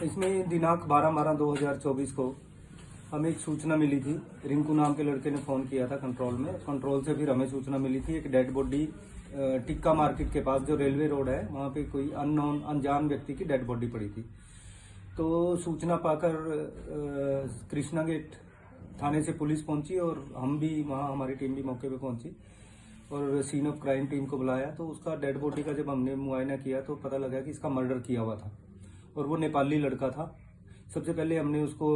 इसमें दिनांक 12/12/2024 को हमें एक सूचना मिली थी। रिंकू नाम के लड़के ने फ़ोन किया था कंट्रोल में। कंट्रोल से फिर हमें सूचना मिली थी एक डेड बॉडी टिक्का मार्केट के पास जो रेलवे रोड है वहाँ पे कोई अननोन अनजान व्यक्ति की डेड बॉडी पड़ी थी। तो सूचना पाकर कृष्णा गेट थाने से पुलिस पहुंची और हम भी वहाँ, हमारी टीम भी मौके पे पहुंची और सीन ऑफ क्राइम टीम को बुलाया। तो उसका डेड बॉडी का जब हमने मुआयना किया तो पता लगा कि इसका मर्डर किया हुआ था और वो नेपाली लड़का था। सबसे पहले हमने उसको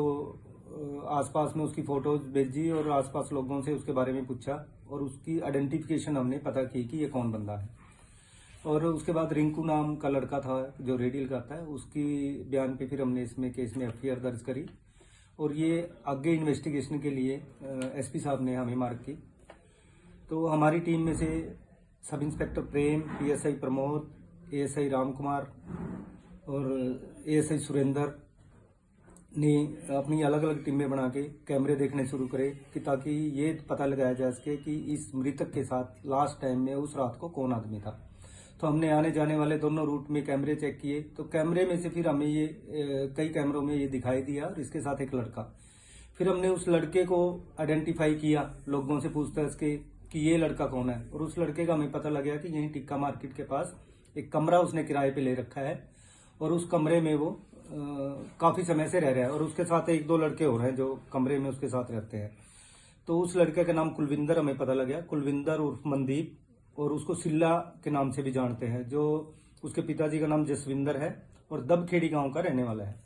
आसपास में उसकी फोटोज भेजी और आसपास लोगों से उसके बारे में पूछा और उसकी आइडेंटिफिकेशन हमने पता की कि ये कौन बंदा है। और उसके बाद रिंकू नाम का लड़का था जो रेडियल करता है, उसकी बयान पे फिर हमने इसमें केस में एफआईआर दर्ज करी और ये आगे इन्वेस्टिगेशन के लिए एसपी साहब ने हमें मार्क की। तो हमारी टीम में से सब इंस्पेक्टर प्रेम, पीएसआई प्रमोद, एएसआई राम कुमार और एएसआई सुरेंद्र ने अपनी अलग अलग टीमें बना के कैमरे देखने शुरू करे कि ताकि ये पता लगाया जा सके कि इस मृतक के साथ लास्ट टाइम में उस रात को कौन आदमी था। तो हमने आने जाने वाले दोनों रूट में कैमरे चेक किए तो कैमरे में से फिर हमें ये कई कैमरों में ये दिखाई दिया और इसके साथ एक लड़का। फिर हमने उस लड़के को आइडेंटिफाई किया लोगों से पूछताछ के कि ये लड़का कौन है और उस लड़के का हमें पता लग गया कि यहीं टिक्का मार्केट के पास एक कमरा उसने किराए पे ले रखा है और उस कमरे में वो काफी समय से रह रहा है और उसके साथ एक दो लड़के और हैं जो कमरे में उसके साथ रहते हैं। तो उस लड़के का नाम कुलविंदर हमें पता लग गया, कुलविंदर उर्फ मनदीप, और उसको सिल्ला के नाम से भी जानते हैं। जो उसके पिताजी का नाम जसविंदर है और दबखेड़ी गांव का रहने वाला है।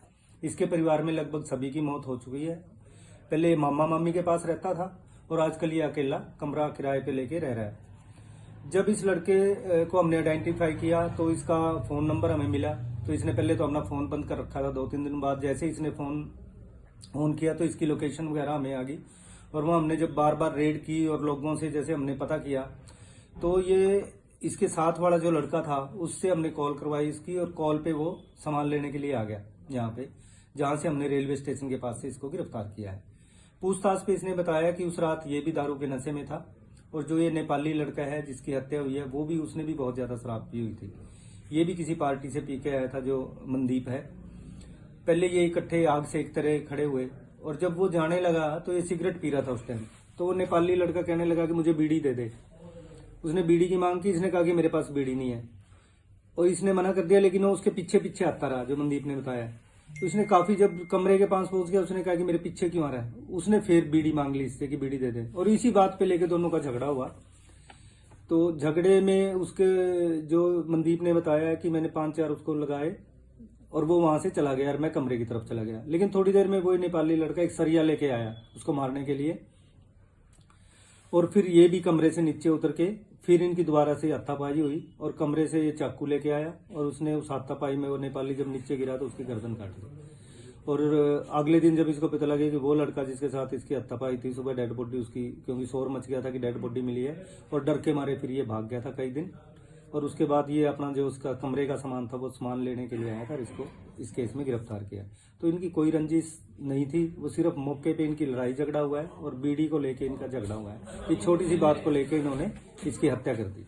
इसके परिवार में लगभग सभी की मौत हो चुकी है। पहले मामा मामी के पास रहता था और आजकल ये अकेला कमरा किराए पे लेके रह रहा है। जब इस लड़के को हमने आइडेंटिफाई किया तो इसका फोन नंबर हमें मिला। तो इसने पहले तो अपना फोन बंद कर रखा था। 2-3 दिन बाद जैसे इसने फोन ऑन किया तो इसकी लोकेशन वगैरह हमें आ गई और वह हमने जब बार बार रेड की और लोगों से जैसे हमने पता किया तो ये इसके साथ वाला जो लड़का था उससे हमने कॉल करवाई इसकी और कॉल पे वो सामान लेने के लिए आ गया यहाँ पे, जहां से हमने रेलवे स्टेशन के पास से इसको गिरफ्तार किया है। पूछताछ पे इसने बताया कि उस रात ये भी दारू के नशे में था और जो ये नेपाली लड़का है जिसकी हत्या हुई है वो भी, उसने भी बहुत ज्यादा शराब पी हुई थी। ये भी किसी पार्टी से पी के आया था जो मनदीप है। पहले ये इकट्ठे आग सेकते रहे खड़े हुए और जब वो जाने लगा तो ये सिगरेट पी रहा था उस टाइम। तो वो नेपाली लड़का कहने लगा कि मुझे बीड़ी दे दे। उसने बीड़ी की मांग की, इसने कहा कि मेरे पास बीड़ी नहीं है और इसने मना कर दिया, लेकिन वो उसके पीछे पीछे आता रहा जो मनदीप ने बताया। तो उसने काफी जब कमरे के पास पहुंच गया उसने कहा कि मेरे पीछे क्यों आ रहा है। उसने फिर बीड़ी मांग ली इससे कि बीड़ी दे दे और इसी बात पे लेके दोनों का झगड़ा हुआ। तो झगड़े में उसके जो मनदीप ने बताया कि मैंने 5-4 उसको लगाए और वो वहां से चला गया और मैं कमरे की तरफ चला गया। लेकिन थोड़ी देर में वो नेपाली लड़का एक सरिया लेके आया उसको मारने के लिए और फिर ये भी कमरे से नीचे उतर के फिर इनकी दोबारा से हाथापाई हुई और कमरे से ये चाकू लेके आया और उसने उस हाथापाई में वो नेपाली जब नीचे गिरा तो उसकी गर्दन काट दी। और अगले दिन जब इसको पता लगे कि वो लड़का जिसके साथ इसकी हत्यापाई थी, सुबह डेड बॉडी उसकी, क्योंकि शोर मच गया था कि डेड बॉडी मिली है और डर के मारे फिर ये भाग गया था कई दिन। और उसके बाद ये अपना जो उसका कमरे का सामान था वो सामान लेने के लिए आया था और इसको इस केस में गिरफ्तार किया। तो इनकी कोई रंजिश नहीं थी, वो सिर्फ मौके पे इनकी लड़ाई झगड़ा हुआ है और बीड़ी को लेके इनका झगड़ा हुआ है। इस छोटी सी बात को लेके इन्होंने इसकी हत्या कर दी।